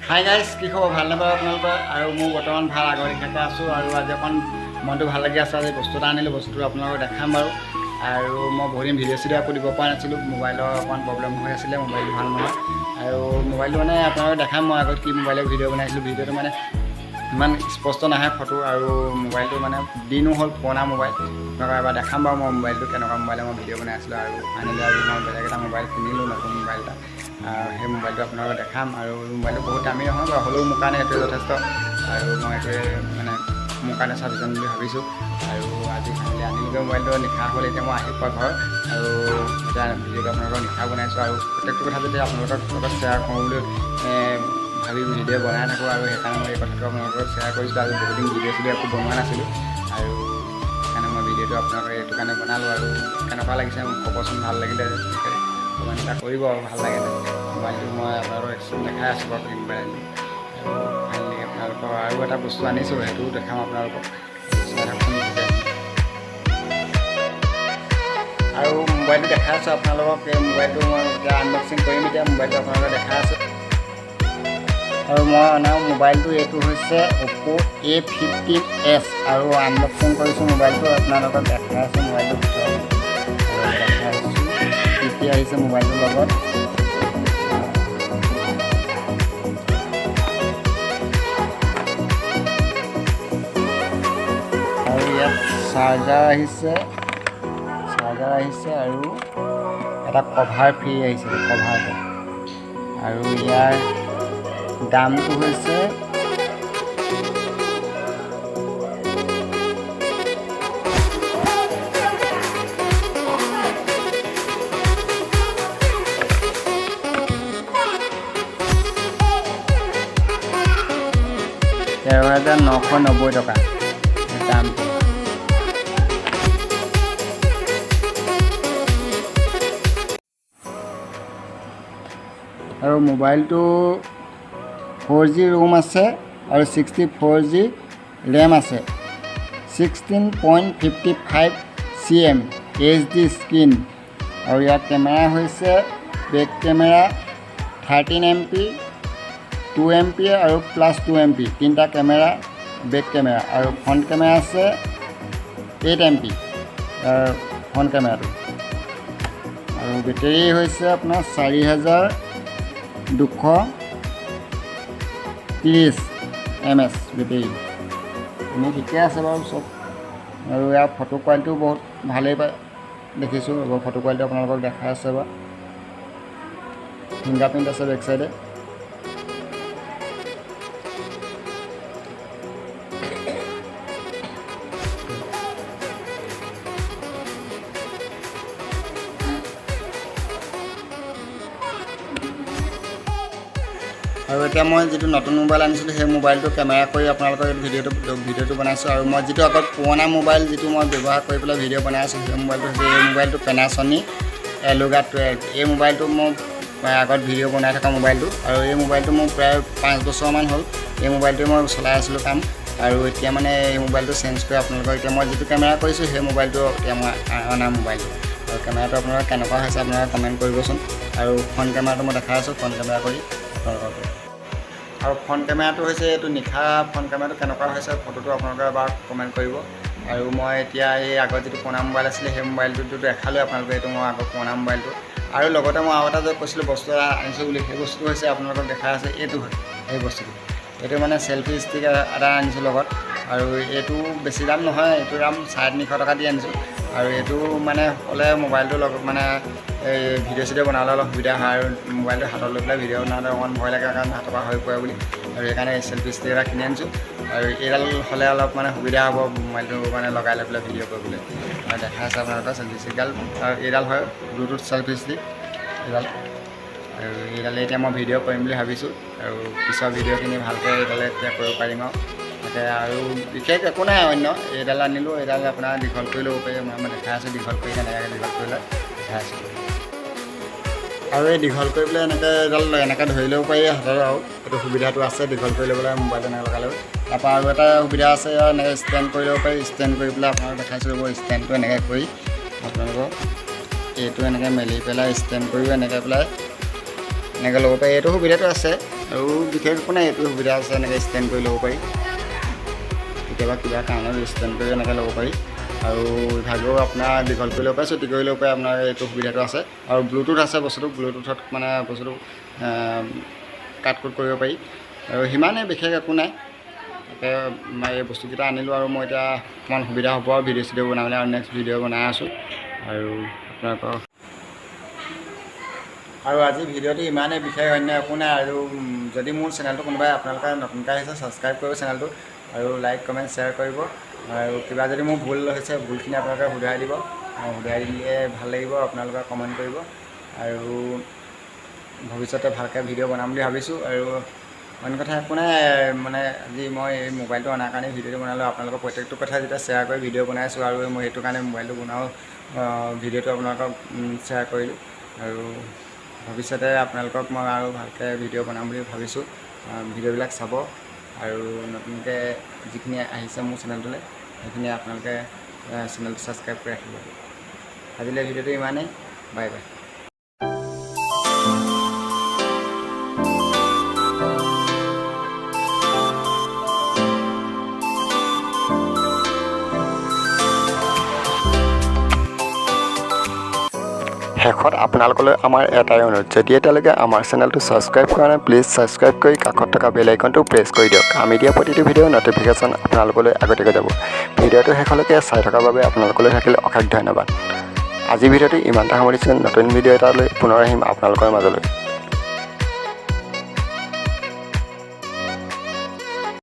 Hi guys, কি খবৰ? ভাল নাপাব আপোনালোকৰ? আৰু মোৰ বৰ্তমান ভাল আগৰ লিখাতে আছোঁ আৰু আজি অকণ মনটো ভাল লাগি আছে। আজি বস্তু এটা আনিলোঁ, বস্তুটো আপোনালোকক দেখাম বাৰু। আৰু মই বহুত দিন ভিডিঅ' চিডিঅ' একো দিব পৰা নাছিলোঁ, মোবাইলৰ অকণ প্ৰব্লেম হৈ আছিলে, মোবাইলটো ভাল নহয়। আৰু মোবাইলটো মানে আপোনালোকক দেখাম মই আগত কি মোবাইলত ভিডিঅ' বনাইছিলোঁ। ভিডিঅ'টো মানে ইমান স্পষ্ট নাহে ফটো, আৰু মোবাইলটো মানে দিনো হ'ল পুৰণা মোবাইল। আপোনালোকক এবাৰ দেখাম বাৰু মই মোবাইলটো কেনেকুৱা মোবাইলে মই ভিডিঅ' বনাই আছিলোঁ। আৰু ফাইনেলি আজি মই বেলেগ এটা মোবাইল কিনিলোঁ, নতুন মোবাইল এটা। সেই মোবাইলটো আপোনালোকক দেখাম। আৰু মোবাইলটো বহুত দামী নহয় বাৰু, হ'লেও মোৰ কাৰণে এইটোৱে যথেষ্ট। আৰু মই এইটোৱে মানে মোৰ কাৰণে চাফিচিয়েণ্ট বুলি ভাবিছোঁ। আৰু আজি ফাইনেলি আনিলোগৈ মোবাইলটো, নিশা হ'ল। এতিয়া মই আহি পোৱা ঘৰ, আৰু এতিয়া ভিডিঅ'টো আপোনালোকৰ নিশা বনাইছোঁ। আৰু প্ৰত্যেকটো কথা যদি আপোনালোকৰ লগত শ্বেয়াৰ কৰোঁ বুলি ভাবি ভিডিঅ' বনাই থাকোঁ, আৰু সেইকাৰণে মই এই কথাটো আপোনালোকৰ শ্বেয়াৰ কৰিছোঁ। আৰু বহুত দিন ভিডিঅ' চিডিঅ' একো বনোৱা নাছিলোঁ, আৰু সেইকাৰণে মই ভিডিঅ'টো আপোনালোকে এইটো কাৰণে বনালোঁ। আৰু কেনেকুৱা লাগিছে মোক ক'বচোন, ভাল লাগিলে কমেণ্ট এটা কৰিব। আৰু ভাল লাগে মোবাইলটো মই আপোনালোকক দেখাই আছোঁ বাৰু মোবাইল। আৰু ফাইনেলি আপোনালোকৰ আৰু এটা বস্তু আনিছোঁ, সেইটোও দেখাম আপোনালোকক। আৰু মোবাইলটো দেখাই আছোঁ আপোনালোকক। এই মোবাইলটো মই এতিয়া আনবক্সিং কৰিম। এতিয়া মোবাইলটো আপোনালোকক দেখাই আছোঁ। আৰু মই অনা মোবাইলটো এইটো হৈছে oppo A15s, আৰু আনবক্সিং কৰিছোঁ মোবাইলটো। আপোনালোকক দেখাই আছোঁ মোবাইলটোৰ ভিতৰত, দেখাই আছোঁ কি কি আহিছে মোবাইলটোৰ লগত। আৰু ইয়াত চাৰ্জাৰ আহিছে, আৰু এটা কভাৰ ফ্ৰী আহিছে, কভাৰটো। আৰু ইয়াৰ দামটো হৈছে $13,990 দামটো। আৰু মোবাইলটো 4G ৰোম আছে, আৰু 64GB ৰেম আছে, 16.55 cm HD স্ক্ৰীন। আৰু ইয়াৰ কেমেৰা হৈছে বেক কেমেৰা 13 MP, 2 MP আৰু প্লাছ 2 MP, তিনিটা কেমেৰা বেক কেমেৰা। আৰু ফ্ৰণ্ট কেমেৰা আছে 8 MP ফ্ৰণ্ট কেমেৰাটো। আৰু বেটেৰী হৈছে আপোনাৰ 4230 mAh বেটেৰী। এনেই ঠিকে আছে বাৰু চব। আৰু ইয়াৰ ফটো কোৱালিটিও বহুত ভালেই পায় দেখিছোঁ। ফটো কোৱালিটি আপোনালোকক দেখাই আছে বাৰু। ফিংগাৰপ্ৰিণ্ট আছে বেক চাইডে। আৰু এতিয়া মই যিটো নতুন মোবাইল আনিছিলোঁ, সেই মোবাইলটো কেমেৰা কৰি আপোনালোকৰ ভিডিঅ'টো বনাইছোঁ। আৰু মই যিটো আগত পুৰণা মোবাইল যিটো মই ব্যৱহাৰ কৰি পেলাই ভিডিঅ' বনাই আছোঁ, সেই মোবাইলটো হৈছে এই মোবাইলটো পেনাছনিক এলুগা 12। এই মোবাইলটো মই আগত ভিডিঅ' বনাই থকা মোবাইলটো। আৰু এই মোবাইলটো মোৰ প্ৰায় 5 বছৰমান হ'ল এই মোবাইলটোৱে মই চলাই আছিলোঁ কাম। আৰু এতিয়া মানে এই মোবাইলটো চেঞ্জ কৰি আপোনালোকৰ এতিয়া মই যিটো কেমেৰা কৰিছোঁ, সেই মোবাইলটো এতিয়া মই অনা মোবাইলটো। আৰু কেমেৰাটো আপোনালোকৰ কেনেকুৱা হৈছে আপোনালোকে কমেণ্ট কৰিবচোন। আৰু ফ্ৰণ্ট কেমেৰাটো মই দেখাই আছোঁ, ফ্ৰণ্ট কেমেৰা কৰি আপোনালোকক। আৰু ফ্ৰণ্ট কেমেৰাটো হৈছে এইটো নিশা ফ্ৰণ্ট কেমেৰাটো কেনেকুৱা হৈছে ফটোটো আপোনালোকে এবাৰ কমেণ্ট কৰিব। আৰু মই এতিয়া এই আগত যিটো পুৰণা মোবাইল আছিলে, সেই মোবাইলটোতো দেখালোঁ আপোনালোকে, এইটো মই আগৰ পুৰণা মোবাইলটো। আৰু লগতে মই আৰু এটা যে কৈছিলোঁ বস্তু এটা আনিছোঁ বুলি, সেই বস্তুটো হৈছে আপোনালোকক দেখাই আছে এইটো হয়। এই বস্তুটো এইটো মানে চেল্ফি ষ্টিক এটা আনিছোঁ লগত। আৰু এইটো বেছি দাম নহয়, এইটো দাম 350 টকা দি আনিছোঁ। আৰু এইটো মানে হ'লে মোবাইলটোৰ লগত মানে এই ভিডিঅ' চিডিঅ' বনাবলৈ অলপ সুবিধা হয়। আৰু মোবাইলটো হাতত লৈ পেলাই ভিডিঅ' বনাওঁতে অকণমান ভয় লাগে, কাৰণ হাতৰ পৰা হৈ পৰে বুলি। আৰু সেইকাৰণে চেল্ফি ষ্টিক এটা কিনি আনিছোঁ। আৰু এইডাল হ'লে অলপ মানে সুবিধা হ'ব মোবাইলটো মানে লগাই লৈ পেলাই ভিডিঅ' কৰিবলৈ। আৰু দেখাই আছে আপোনালোকৰ চেল্ফি ষ্টিকডাল। আৰু এইডাল হয় ব্লুটুথ চেল্ফি ষ্টিক এইডাল। আৰু এইডালে এতিয়া মই ভিডিঅ' কৰিম বুলি ভাবিছোঁ। আৰু পিছৰ ভিডিঅ'খিনি ভালকৈ এইডালে এতিয়া কৰিব পাৰিম আৰু তাকে। আৰু বিশেষ একো নাই অন্য। এইডাল আনিলোঁ, এইডাল আপোনাৰ দীঘল কৰি ল'ব পাৰি। মই দেখাই আছোঁ দীঘল কৰি কেনেকৈ দীঘল কৰি লয় দেখাই আছোঁ। আৰু এই দীঘল কৰি পেলাই এনেকৈ ধৰি ল'ব পাৰি হাতৰ। আৰু এইটো সুবিধাটো আছে দীঘল কৰি ল'বলৈ, মোবাইলটো এনেকৈ লগাই ল'ব। তাৰপৰা আৰু এটা সুবিধা আছে, এনেকৈ ষ্টেণ্ড কৰি ল'ব পাৰি। ষ্টেণ্ড কৰি পেলাই আপোনালোকক দেখাইছোঁ ৰ'ব। ষ্টেণ্ডটো এনেকৈ কৰি আপোনালোকক এইটো এনেকৈ মেলি পেলাই ষ্টেণ্ড কৰিও এনেকৈ পেলাই এনেকৈ ল'ব পাৰি। এইটো সুবিধাটো আছে আৰু বিশেষ একো নাই, এইটো সুবিধা আছে। এনেকৈ ষ্টেণ্ড কৰি ল'ব পাৰি, কেতিয়াবা কিবা কাৰণত ষ্টেণ্ড কৰি এনেকৈ ল'ব পাৰি। আৰু ইভাগেও আপোনাৰ দীঘল কৰি ল'ব পাৰে, চুটি কৰি ল'ব পাৰে। আপোনাৰ এইটো সুবিধাটো আছে। আৰু ব্লুটুথ আছে বস্তুটো, ব্লুটুথত মানে বস্তুটো কাট কুট কৰিব পাৰি। আৰু সিমানেই, বিশেষ একো নাই। তাকে এই বস্তুকেইটা আনিলোঁ আৰু মই এতিয়া অকণমান সুবিধা হ'ব আৰু ভিডিঅ' চিডিঅ' বনাবলৈ। আৰু নেক্সট ভিডিঅ' বনাই আছোঁ। আৰু আপোনালোকৰ আৰু আজি ভিডিঅ'টো ইমানেই, বিশেষ অন্য একো নাই। আৰু যদি মোৰ চেনেলটো কোনোবাই আপোনালোকে নতুনকৈ আহিছে, ছাবস্ক্ৰাইব কৰিব চেনেলটো, আৰু লাইক কমেণ্ট শ্বেয়াৰ কৰিব। আৰু কিবা যদি মোৰ ভুল হৈছে, ভুলখিনি আপোনালোকে শুধৰাই দিব। শুধৰাই দিলে ভাল লাগিব, আপোনালোকে কমেণ্ট কৰিব। আৰু ভৱিষ্যতে ভালকৈ ভিডিঅ' বনাম বুলি ভাবিছোঁ। আৰু অন্য কথা একো নাই, মানে আজি মই এই মোবাইলটো অনাৰ কাৰণে ভিডিঅ'টো বনালোঁ। আপোনালোকৰ প্ৰত্যেকটো কথা যেতিয়া শ্বেয়াৰ কৰি ভিডিঅ' বনাইছোঁ, আৰু মই সেইটো কাৰণে মোবাইলটো বনাওঁ, ভিডিঅ'টো আপোনালোকক শ্বেয়াৰ কৰিলোঁ। আৰু ভৱিষ্যতে আপোনালোকক মই আৰু ভালকৈ ভিডিঅ' বনাম বুলি ভাবিছোঁ। ভিডিঅ'বিলাক চাব, আৰু নতুনকৈ যিখিনি আহিছে মোৰ চেনেলটোলৈ, সেইখিনি আপোনালোকে চেনেলটো ছাবস্ক্ৰাইব কৰি ৰাখিব। আজিলৈ ভিডিঅ'টো ইমানেই, বাই বাই। শেষত আপোনালোকলৈ আমাৰ এটাই অনুৰোধ, যদি এতিয়ালৈকে আমাৰ চেনেলটো ছাবস্ক্ৰাইব কৰা নাই, প্লিজ ছাবস্ক্ৰাইব কৰি কাষত থকা বেল আইকনটো প্ৰেছ কৰি দিয়ক। আমি দিয়া প্ৰতিটো ভিডিঅ' ন'টিফিকেশ্যন আপোনালোকলৈ আগতীয়াকৈ যাব। ভিডিঅ'টো শেষলৈকে চাই থকাৰ বাবে আপোনালোকলৈ থাকিলে অশেষ ধন্যবাদ। আজি ভিডিঅ'টো ইমানটা সামৰিছোঁ। নতুন ভিডিঅ' এটালৈ পুনৰ আহিম আপোনালোকৰ মাজলৈ।